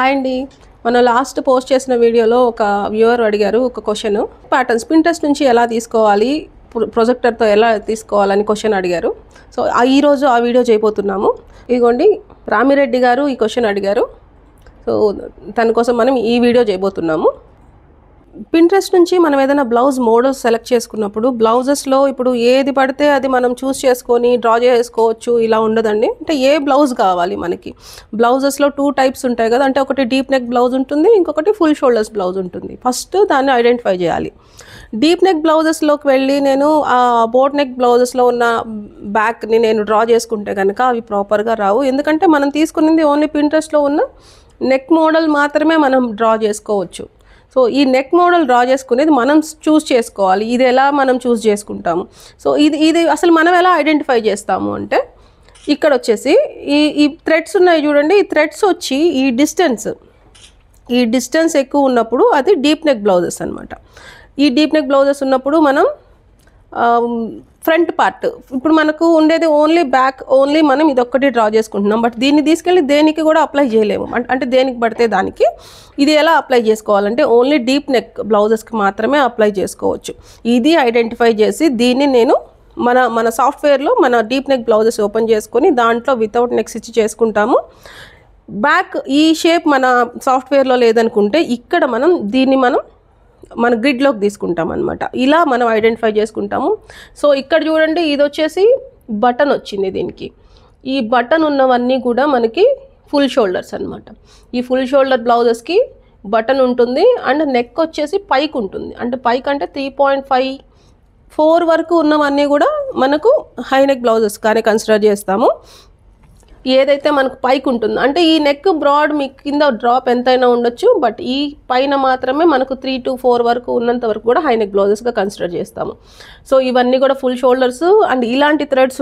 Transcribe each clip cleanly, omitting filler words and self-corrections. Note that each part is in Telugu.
హాయ్ అండి. మనం లాస్ట్ పోస్ట్ చేసిన వీడియోలో ఒక వ్యూవర్ అడిగారు ఒక క్వశ్చన్, ప్యాటర్న్స్ పింట్రెస్ట్ నుంచి ఎలా తీసుకోవాలి, ప్రొజెక్టర్తో ఎలా తీసుకోవాలని క్వశ్చన్ అడిగారు. సో ఈరోజు ఆ వీడియో చేయబోతున్నాము. ఇదిగోండి, రామిరెడ్డి గారు ఈ క్వశ్చన్ అడిగారు. సో తన కోసం మనం ఈ వీడియో చేయబోతున్నాము. పింట్రెస్ట్ నుంచి మనం ఏదైనా బ్లౌజ్ మోడల్స్ సెలెక్ట్ చేసుకున్నప్పుడు బ్లౌజెస్లో ఇప్పుడు ఏది పడితే అది మనం చూస్ చేసుకొని డ్రా చేసుకోవచ్చు, ఇలా ఉండదండి. అంటే ఏ బ్లౌజ్ కావాలి మనకి. బ్లౌజెస్లో 2 టైప్స్ ఉంటాయి కదా, అంటే ఒకటి డీప్ నెక్ బ్లౌజ్ ఉంటుంది, ఇంకొకటి ఫుల్ షోల్డర్స్ బ్లౌజ్ ఉంటుంది. ఫస్ట్ దాన్ని ఐడెంటిఫై చేయాలి. డీప్ నెక్ బ్లౌజెస్లోకి వెళ్ళి నేను ఆ బోట్ నెక్ బ్లౌజెస్లో ఉన్న బ్యాక్ని నేను డ్రా చేసుకుంటే కనుక అవి ప్రాపర్గా రావు. ఎందుకంటే మనం తీసుకున్నది ఓన్లీ పింట్రెస్ట్లో ఉన్న నెక్ మోడల్ మాత్రమే మనం డ్రా చేసుకోవచ్చు. సో ఈ నెక్ మోడల్ డ్రా చేసుకునేది మనం చూస్ చేసుకోవాలి. ఇది ఎలా మనం చూస్ చేసుకుంటాము. సో ఇది అసలు మనం ఎలా ఐడెంటిఫై చేస్తాము అంటే, ఇక్కడ వచ్చేసి ఈ థ్రెడ్స్ ఉన్నాయి చూడండి. ఈ థ్రెడ్స్ వచ్చి ఈ డిస్టెన్స్ ఎక్కువ ఉన్నప్పుడు అది డీప్ నెక్ బ్లౌజెస్ అనమాట. ఈ డీప్ నెక్ బ్లౌజెస్ ఉన్నప్పుడు మనం ఫ్రంట్ పార్ట్ ఇప్పుడు మనకు ఉండేది ఓన్లీ బ్యాక్, ఓన్లీ మనం ఇదొక్కటి డ్రా చేసుకుంటున్నాం. బట్ దీన్ని తీసుకెళ్ళి దేనికి కూడా అప్లై చేయలేము. అంటే దేనికి పడితే దానికి. ఇది ఎలా అప్లై చేసుకోవాలంటే ఓన్లీ డీప్ నెక్ బ్లౌజెస్కి మాత్రమే అప్లై చేసుకోవచ్చు. ఇది ఐడెంటిఫై చేసి దీన్ని నేను మన సాఫ్ట్వేర్లో మన డీప్ నెక్ బ్లౌజెస్ ఓపెన్ చేసుకొని దాంట్లో వితౌట్ నెక్ స్టిచ్ చేసుకుంటాము. బ్యాక్ ఈ షేప్ మన సాఫ్ట్వేర్లో లేదనుకుంటే ఇక్కడ దీన్ని మన గ్రిడ్లోకి తీసుకుంటాం అనమాట. ఇలా మనం ఐడెంటిఫై చేసుకుంటాము. సో ఇక్కడ చూడండి, ఇది వచ్చేసి బటన్ వచ్చింది దీనికి. ఈ బటన్ ఉన్నవన్నీ కూడా మనకి ఫుల్ షోల్డర్స్ అనమాట. ఈ ఫుల్ షోల్డర్ బ్లౌజెస్కి బటన్ ఉంటుంది అండ్ నెక్ వచ్చేసి పైకి ఉంటుంది. అంటే పైకి అంటే 3.54 వరకు ఉన్నవన్నీ కూడా మనకు హై నెక్ బ్లౌజెస్ కానీ కన్సిడర్ చేస్తాము. ఏదైతే మనకు పైకి ఉంటుందో, అంటే ఈ నెక్ బ్రాడ్ మీ కింద డ్రాప్ ఎంతైనా ఉండొచ్చు, బట్ ఈ పైన మాత్రమే మనకు 3 to 4 వరకు ఉన్నంత వరకు కూడా హై నెక్ బ్లౌజెస్గా కన్సిడర్ చేస్తాము. సో ఇవన్నీ కూడా ఫుల్ షోల్డర్స్ అండ్ ఇలాంటి థ్రెడ్స్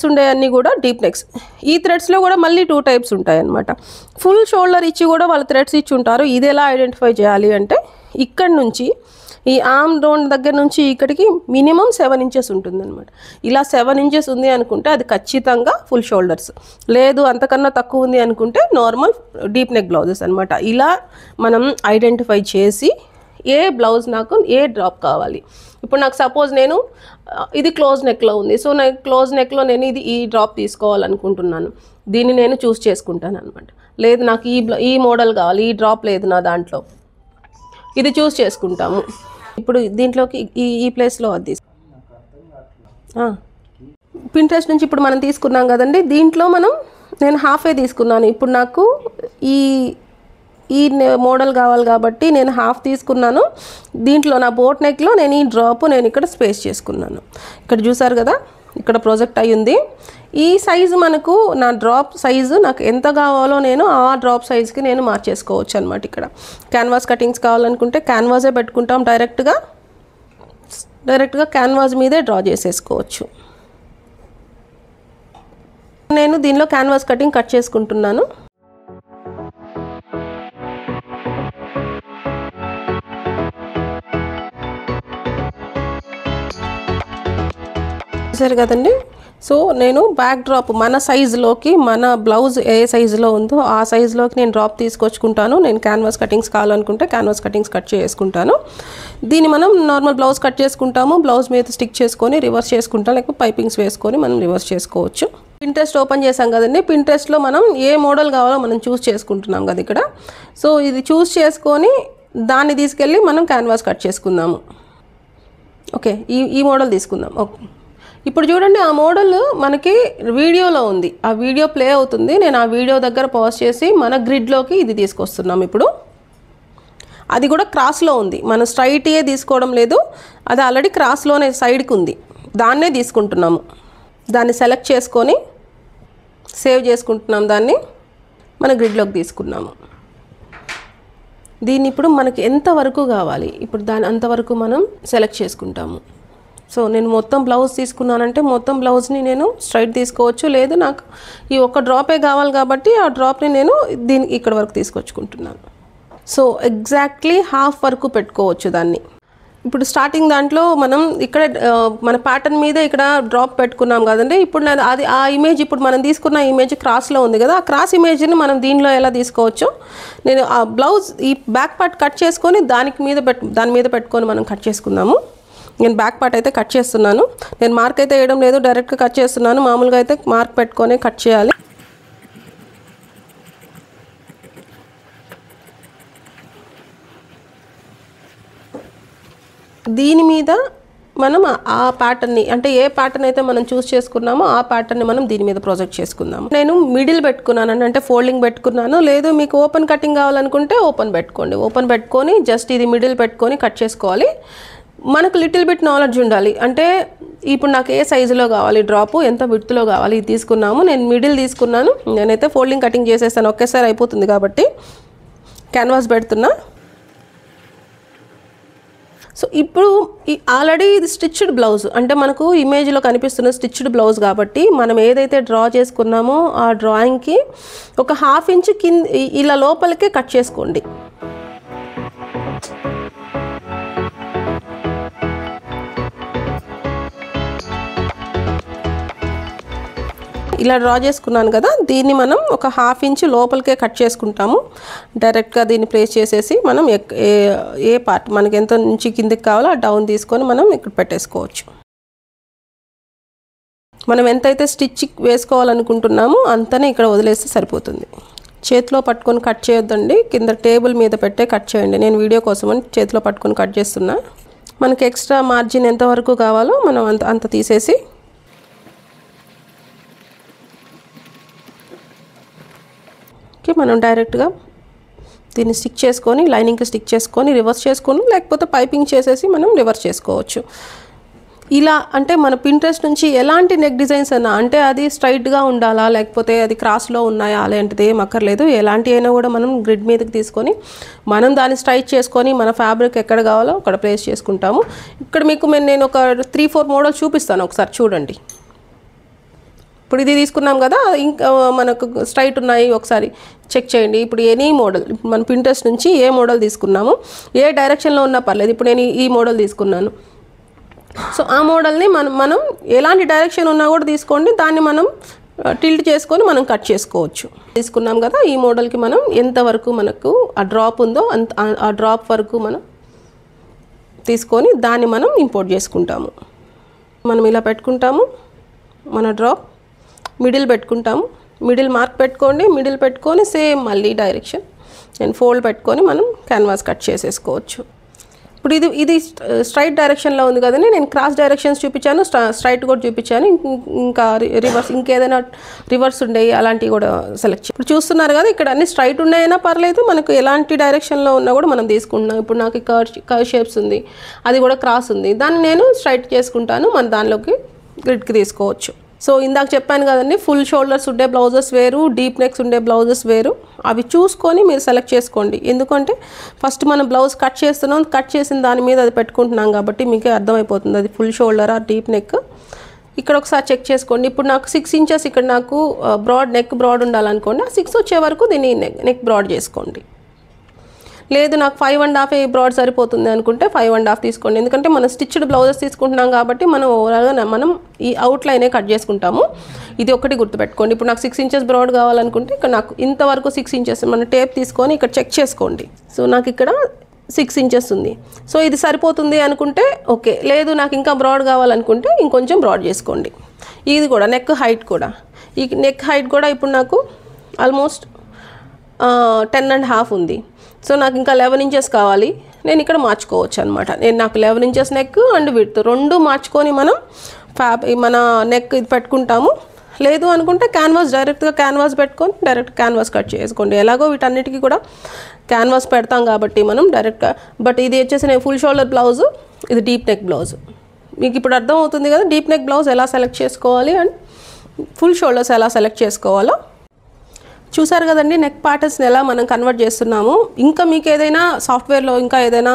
ఉండేవన్నీ కూడా డీప్ నెక్స్. ఈ థ్రెడ్స్లో కూడా మళ్ళీ 2 టైప్స్ ఉంటాయి అన్నమాట. ఫుల్ షోల్డర్ ఇచ్చి కూడా వాళ్ళు థ్రెడ్స్ ఇచ్చి ఉంటారు. ఇది ఎలా ఐడెంటిఫై చేయాలి అంటే, ఇక్కడ నుంచి ఈ ఆర్మ్ రౌండ్ దగ్గర నుంచి ఇక్కడికి మినిమం 7 inches ఉంటుంది అనమాట. ఇలా 7 inches ఉంది అనుకుంటే అది ఖచ్చితంగా ఫుల్ షోల్డర్స్. లేదు అంతకన్నా తక్కువ ఉంది అనుకుంటే నార్మల్ డీప్ నెక్ బ్లౌజెస్ అనమాట. ఇలా మనం ఐడెంటిఫై చేసి ఏ బ్లౌజ్ నాకు ఏ డ్రాప్ కావాలి. ఇప్పుడు నాకు సపోజ్ నేను ఇది క్లోజ్ నెక్లో ఉంది. సో నాకు క్లోజ్ నెక్లో నేను ఈ డ్రాప్ తీసుకోవాలనుకుంటున్నాను. దీన్ని నేను చూస్ చేసుకుంటాను అనమాట. లేదు నాకు ఈ మోడల్ కావాలి, ఈ డ్రాప్ లేదు నా దాంట్లో, ఇది చూస్ చేసుకుంటాము. ఇప్పుడు దీంట్లోకి ఈ ప్లేస్లో అది పింట్రెస్ట్ నుంచి ఇప్పుడు మనం తీసుకున్నాం కదండి. దీంట్లో నేను హాఫే తీసుకున్నాను. ఇప్పుడు నాకు ఈ మోడల్ కావాలి కాబట్టి నేను హాఫ్ తీసుకున్నాను. దీంట్లో నా బోట్ నెక్లో నేను ఈ డ్రాప్ నేను ఇక్కడ స్పేస్ చేసుకున్నాను. ఇక్కడ చూసారు కదా, ఇక్కడ ప్రొజెక్ట్ అయ్యింది. ఈ సైజు మనకు నా డ్రాప్ సైజు నాకు ఎంత కావాలో నేను ఆ డ్రాప్ సైజ్కి నేను మార్చేసుకోవచ్చు అనమాట. ఇక్కడ క్యాన్వాస్ కటింగ్స్ కావాలనుకుంటే క్యాన్వాసే పెట్టుకుంటాం. డైరెక్ట్గా క్యాన్వాస్ మీదే డ్రా చేసేసుకోవచ్చు. నేను దీనిలో క్యాన్వాస్ కటింగ్ కట్ చేసుకుంటున్నాను. సరే కదండి. సో నేను బ్యాక్ డ్రాప్ మన సైజులోకి, మన బ్లౌజ్ ఏ సైజులో ఉందో ఆ సైజులోకి నేను డ్రాప్ తీసుకొచ్చుకుంటాను. నేను క్యాన్వాస్ కటింగ్స్ కావాలనుకుంటే క్యాన్వాస్ కటింగ్స్ కట్ చేసుకుంటాను. దీన్ని మనం నార్మల్ బ్లౌజ్ కట్ చేసుకుంటాము. బ్లౌజ్ మీద స్టిక్ చేసుకొని రివర్స్ చేసుకుంటాం, లేకపోతే పైపింగ్స్ వేసుకొని మనం రివర్స్ చేసుకోవచ్చు. పింట్రెస్ట్ ఓపెన్ చేసాం కదండి. పింట్రెస్ట్లో మనం ఏ మోడల్ కావాలో మనం చూస్ చేసుకుంటున్నాం కదా ఇక్కడ. సో ఇది చూస్ చేసుకొని దాన్ని తీసుకెళ్ళి మనం క్యాన్వాస్ కట్ చేసుకుందాము. ఓకే, ఈ మోడల్ తీసుకుందాం. ఓకే, ఇప్పుడు చూడండి, ఆ మోడల్ మనకి వీడియోలో ఉంది. ఆ వీడియో ప్లే అవుతుంది. నేను ఆ వీడియో దగ్గర పాజ్ చేసి మన గ్రిడ్లోకి ఇది తీసుకొస్తున్నాం. ఇప్పుడు అది కూడా క్రాస్లో ఉంది. మనం స్ట్రైట్యే తీసుకోవడం లేదు, అది ఆల్రెడీ క్రాస్లోనే సైడ్కి ఉంది. దాన్నే తీసుకుంటున్నాము. దాన్ని సెలెక్ట్ చేసుకొని సేవ్ చేసుకుంటున్నాం. దాన్ని మన గ్రిడ్లోకి తీసుకున్నాము. దీన్ని ఇప్పుడు మనకి ఎంతవరకు కావాలి, ఇప్పుడు దాని అంతవరకు మనం సెలెక్ట్ చేసుకుంటాము. సో నేను మొత్తం బ్లౌజ్ తీసుకున్నానంటే మొత్తం బ్లౌజ్ని నేను స్ట్రైట్ తీసుకోవచ్చు. లేదు నాకు ఈ ఒక్క డ్రాపే కావాలి కాబట్టి ఆ డ్రాప్ని నేను దీనికి ఇక్కడ వరకు తీసుకొచ్చుకుంటున్నాను. సో ఎగ్జాక్ట్లీ హాఫ్ వరకు పెట్టుకోవచ్చు దాన్ని. ఇప్పుడు స్టార్టింగ్ దాంట్లో మనం ఇక్కడ మన ప్యాటర్న్ మీద ఇక్కడ డ్రాప్ పెట్టుకున్నాం కదండి. ఇప్పుడు అది ఆ ఇమేజ్ ఇప్పుడు మనం తీసుకున్న ఇమేజ్ క్రాస్లో ఉంది కదా, ఆ క్రాస్ ఇమేజ్ని మనం దీనిలో ఎలా తీసుకోవచ్చు, నేను ఆ బ్లౌజ్ ఈ బ్యాక్ పార్ట్ కట్ చేసుకొని దాని మీద పెట్టుకొని మనం కట్ చేసుకుందాము. నేను బ్యాక్ పార్ట్ అయితే కట్ చేస్తున్నాను. నేను మార్క్ అయితే వేయడం లేదు, డైరెక్ట్గా కట్ చేస్తున్నాను. మామూలుగా అయితే మార్క్ పెట్టుకొని కట్ చేయాలి. దీని మీద మనం ఆ ప్యాటర్న్ని అంటే ఏ ప్యాటర్న్ అయితే మనం చూస్ చేసుకున్నామో ఆ ప్యాటర్న్ని మనం దీని మీద ప్రొజెక్ట్ చేసుకుందాము. నేను మిడిల్ పెట్టుకున్నాను అంటే ఫోల్డింగ్ పెట్టుకున్నాను. లేదు మీకు ఓపెన్ కటింగ్ కావాలనుకుంటే ఓపెన్ పెట్టుకోండి. ఓపెన్ పెట్టుకొని జస్ట్ ఇది మిడిల్ పెట్టుకొని కట్ చేసుకోవాలి. మనకు లిటిల్ బిట్ నాలెడ్జ్ ఉండాలి. అంటే ఇప్పుడు నాకు ఏ సైజులో కావాలి, డ్రాపు ఎంత విడ్త్లో కావాలి, ఇది తీసుకున్నాము. నేను మిడిల్ తీసుకున్నాను. నేనైతే ఫోల్డింగ్ కటింగ్ చేసేస్తాను, ఒకేసారి అయిపోతుంది కాబట్టి క్యాన్వాస్ పెడుతున్నా. సో ఇప్పుడు ఆల్రెడీ ఇది స్టిచ్డ్ బ్లౌజ్ అంటే మనకు ఇమేజ్లో కనిపిస్తున్న స్టిచ్డ్ బ్లౌజ్ కాబట్టి మనం ఏదైతే డ్రా చేసుకున్నామో ఆ డ్రాయింగ్కి ఒక 1/2 ఇంచ్ కింద ఇలా లోపలికే కట్ చేసుకోండి. ఇలా డ్రా చేసుకున్నాను కదా, దీన్ని మనం ఒక 1/2 ఇంచ్ లోపలికే కట్ చేసుకుంటాము. డైరెక్ట్గా దీన్ని ప్లేస్ చేసేసి మనం ఏ పార్ట్ మనకి ఎంత నుంచి కిందకి కావాలో ఆ డౌన్ తీసుకొని మనం ఇక్కడ పెట్టేసుకోవచ్చు. మనం ఎంతైతే స్టిచ్ వేసుకోవాలనుకుంటున్నామో అంతనే ఇక్కడ వదిలేస్తే సరిపోతుంది. చేతిలో పట్టుకొని కట్ చేయొద్దండి, కింద టేబుల్ మీద పెట్టే కట్ చేయండి. నేను వీడియో కోసమని చేతిలో పట్టుకొని కట్ చేస్తున్నా. మనకి ఎక్స్ట్రా మార్జిన్ ఎంతవరకు కావాలో మనం అంత తీసేసి మనం డైరెక్ట్గా దీన్ని స్టిక్ చేసుకొని లైనింగ్కి స్టిక్ చేసుకొని రివర్స్ చేసుకొని లేకపోతే పైపింగ్ చేసేసి మనం రివర్స్ చేసుకోవచ్చు. ఇలా అంటే మన పింట్రెస్ట్ నుంచి ఎలాంటి నెక్ డిజైన్స్ అయినా అంటే అది స్ట్రైట్గా ఉండాలా లేకపోతే అది క్రాస్లో ఉన్నాయా అలాంటిది ఏం అక్కర్లేదు. ఎలాంటి అయినా కూడా మనం గ్రిడ్ మీదకి తీసుకొని మనం దాన్ని స్ట్రైట్ చేసుకొని మన ఫ్యాబ్రిక్ ఎక్కడ కావాలో అక్కడ ప్లేస్ చేసుకుంటాము. ఇక్కడ మీకు నేను ఒక 3-4 మోడల్ చూపిస్తాను, ఒకసారి చూడండి. ఇప్పుడు ఇది తీసుకున్నాం కదా, ఇంకా మనకు స్ట్రైట్ ఉన్నాయి, ఒకసారి చెక్ చేయండి. ఇప్పుడు ఎనీ మోడల్ మన పింట్రెస్ట్ నుంచి ఏ మోడల్ తీసుకున్నాము, ఏ డైరెక్షన్లో ఉన్నా పర్లేదు. ఇప్పుడు నేను ఈ మోడల్ తీసుకున్నాను. సో ఆ మోడల్ని మనం ఎలాంటి డైరెక్షన్ ఉన్నా కూడా తీసుకోండి, దాన్ని మనం టిల్ట్ చేసుకొని మనం కట్ చేసుకోవచ్చు. తీసుకున్నాం కదా, ఈ మోడల్కి మనం ఎంతవరకు మనకు ఆ డ్రాప్ ఉందో ఆ డ్రాప్ వరకు మనం తీసుకొని దాన్ని మనం ఇంపోర్ట్ చేసుకుంటాము. మనం ఇలా పెట్టుకుంటాము, మన డ్రాప్ మిడిల్ పెట్టుకుంటాము. మిడిల్ మార్క్ పెట్టుకోండి, మిడిల్ పెట్టుకొని సేమ్ మళ్ళీ డైరెక్షన్ నేను ఫోల్డ్ పెట్టుకొని మనం క్యాన్వాస్ కట్ చేసేసుకోవచ్చు. ఇప్పుడు ఇది స్ట్రైట్ డైరెక్షన్లో ఉంది కదండి, నేను క్రాస్ డైరెక్షన్స్ చూపించాను, స్ట్రైట్ కూడా చూపించాను. ఇంకా రివర్స్ ఇంకేదైనా రివర్స్ ఉండేవి అలాంటివి కూడా సెలెక్ట్ చేయాలి. ఇప్పుడు చూస్తున్నారు కదా, ఇక్కడ అన్ని స్ట్రైట్ ఉన్నాయైనా పర్లేదు, మనకు ఎలాంటి డైరెక్షన్లో ఉన్నా కూడా మనం తీసుకుంటున్నాం. ఇప్పుడు నాకు కర్వ్ షేప్స్ ఉంది, అది కూడా క్రాస్ ఉంది, దాన్ని నేను స్ట్రైట్ చేసుకుంటాను. మన దానిలోకి గ్రిడ్కి తీసుకోవచ్చు. సో ఇందాక చెప్పాను కదండి, ఫుల్ షోల్డర్స్ ఉండే బ్లౌజెస్ వేరు, డీప్ నెక్స్ ఉండే బ్లౌజెస్ వేరు. అవి చూసుకొని మీరు సెలెక్ట్ చేసుకోండి. ఎందుకంటే ఫస్ట్ మనం బ్లౌజ్ కట్ చేస్తున్నాం, కట్ చేసిన దాని మీద అది పెట్టుకుంటున్నాం కాబట్టి మీకే అర్థమైపోతుంది అది ఫుల్ షోల్డర్ ఆ డీప్ నెక్. ఇక్కడ ఒకసారి చెక్ చేసుకోండి. ఇప్పుడు నాకు 6 ఇంచెస్ ఇక్కడ నాకు నెక్ బ్రాడ్ ఉండాలనుకోండి, ఆ 6 వచ్చే వరకు దీన్ని నెక్ బ్రాడ్ చేసుకోండి. లేదు నాకు 5.5 బ్రాడ్ సరిపోతుంది అనుకుంటే 5.5 తీసుకోండి. ఎందుకంటే మనం స్టిచ్డ్ బ్లౌజెస్ తీసుకుంటున్నాం కాబట్టి మనం ఓవరాల్గా మనం ఈ అవుట్లైనే కట్ చేసుకుంటాము. ఇది ఒకటి గుర్తుపెట్టుకోండి. ఇప్పుడు నాకు 6 ఇంచెస్ బ్రాడ్ కావాలనుకుంటే ఇక్కడ నాకు ఇంతవరకు 6 ఇంచెస్ మన టేప్ తీసుకొని ఇక్కడ చెక్ చేసుకోండి. సో నాకు ఇక్కడ 6 ఇంచెస్ ఉంది. సో ఇది సరిపోతుంది అనుకుంటే ఓకే, లేదు నాకు ఇంకా బ్రాడ్ కావాలనుకుంటే ఇంకొంచెం బ్రాడ్ చేసుకోండి. ఇది కూడా నెక్ హైట్ కూడా, ఈ నెక్ హైట్ కూడా ఇప్పుడు నాకు ఆల్మోస్ట్ 10.5 ఉంది. సో నాకు ఇంకా 11 ఇంచెస్ కావాలి, నేను ఇక్కడ మార్చుకోవచ్చు అనమాట. నాకు 11 ఇంచెస్ నెక్ అండ్ విడ్త్ రెండు మార్చుకొని మనం మన నెక్ ఇది పెట్టుకుంటాము. లేదు అనుకుంటే డైరెక్ట్గా క్యాన్వాస్ పెట్టుకొని డైరెక్ట్ క్యాన్వాస్ కట్ చేసుకోండి. ఎలాగో వీటన్నిటికీ కూడా క్యాన్వాస్ పెడతాం కాబట్టి మనం డైరెక్ట్గా. బట్ ఇది వచ్చేసి నేను ఫుల్ షోల్డర్ బ్లౌజు, ఇది డీప్ నెక్ బ్లౌజ్. మీకు ఇప్పుడు అర్థమవుతుంది కదా డీప్ నెక్ బ్లౌజ్ ఎలా సెలెక్ట్ చేసుకోవాలి అండ్ ఫుల్ షోల్డర్స్ ఎలా సెలెక్ట్ చేసుకోవాలో. చూసారు కదండి నెక్ ప్యాటర్న్స్ని ఎలా మనం కన్వర్ట్ చేస్తున్నాము. ఇంకా మీకు ఏదైనా సాఫ్ట్వేర్లో ఇంకా ఏదైనా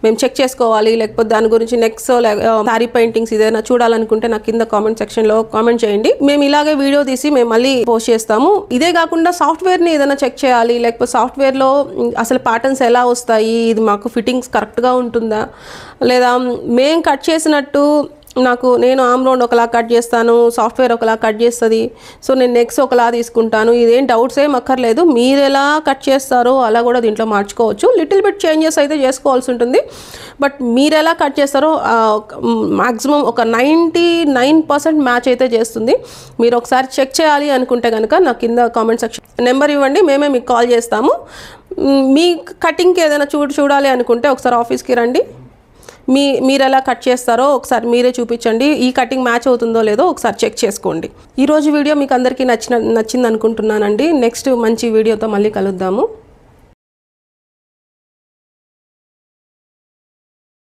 మేము చెక్ చేసుకోవాలి, లేకపోతే దాని గురించి నెక్స్ శారీ పెయింటింగ్స్ ఏదైనా చూడాలనుకుంటే నాకు కింద కామెంట్ సెక్షన్లో కామెంట్ చేయండి. మేము ఇలాగే వీడియో తీసి మేము మళ్ళీ పోస్ట్ చేస్తాము. ఇదే కాకుండా సాఫ్ట్వేర్ని ఏదైనా చెక్ చేయాలి, లేకపోతే సాఫ్ట్వేర్లో అసలు ప్యాటర్న్స్ ఎలా వస్తాయి, ఇది మాకు ఫిట్టింగ్స్ కరెక్ట్గా ఉంటుందా, లేదా మేము కట్ చేసినట్టు నేను ఆమ్ రౌండ్ ఒకలా కట్ చేస్తాను, సాఫ్ట్వేర్ ఒకలా కట్ చేస్తుంది, సో నేను నెక్స్ ఒకలా తీసుకుంటాను, ఇదేం డౌట్స్ ఏం అక్కర్లేదు. మీరు ఎలా కట్ చేస్తారో అలా కూడా దీంట్లో మార్చుకోవచ్చు. లిటిల్ బిట్ చేంజెస్ అయితే చేసుకోవాల్సి ఉంటుంది, బట్ మీరు ఎలా కట్ చేస్తారో మ్యాక్సిమం ఒక 99% మ్యాచ్ అయితే చేస్తుంది. మీరు ఒకసారి చెక్ చేయాలి అనుకుంటే కనుక నాకు కింద కామెంట్ సెక్షన్ నెంబర్ ఇవ్వండి, మేమే మీకు కాల్ చేస్తాము. మీ కటింగ్కి ఏదైనా చూడాలి అనుకుంటే ఒకసారి ఆఫీస్కి రండి, మీరు ఎలా కట్ చేస్తారో ఒకసారి మీరే చూపించండి, ఈ కటింగ్ మ్యాచ్ అవుతుందో లేదో ఒకసారి చెక్ చేసుకోండి. ఈరోజు వీడియో మీకు అందరికీ నచ్చింది అనుకుంటున్నానండి. నెక్స్ట్ మంచి వీడియోతో మళ్ళీ కలుద్దాము.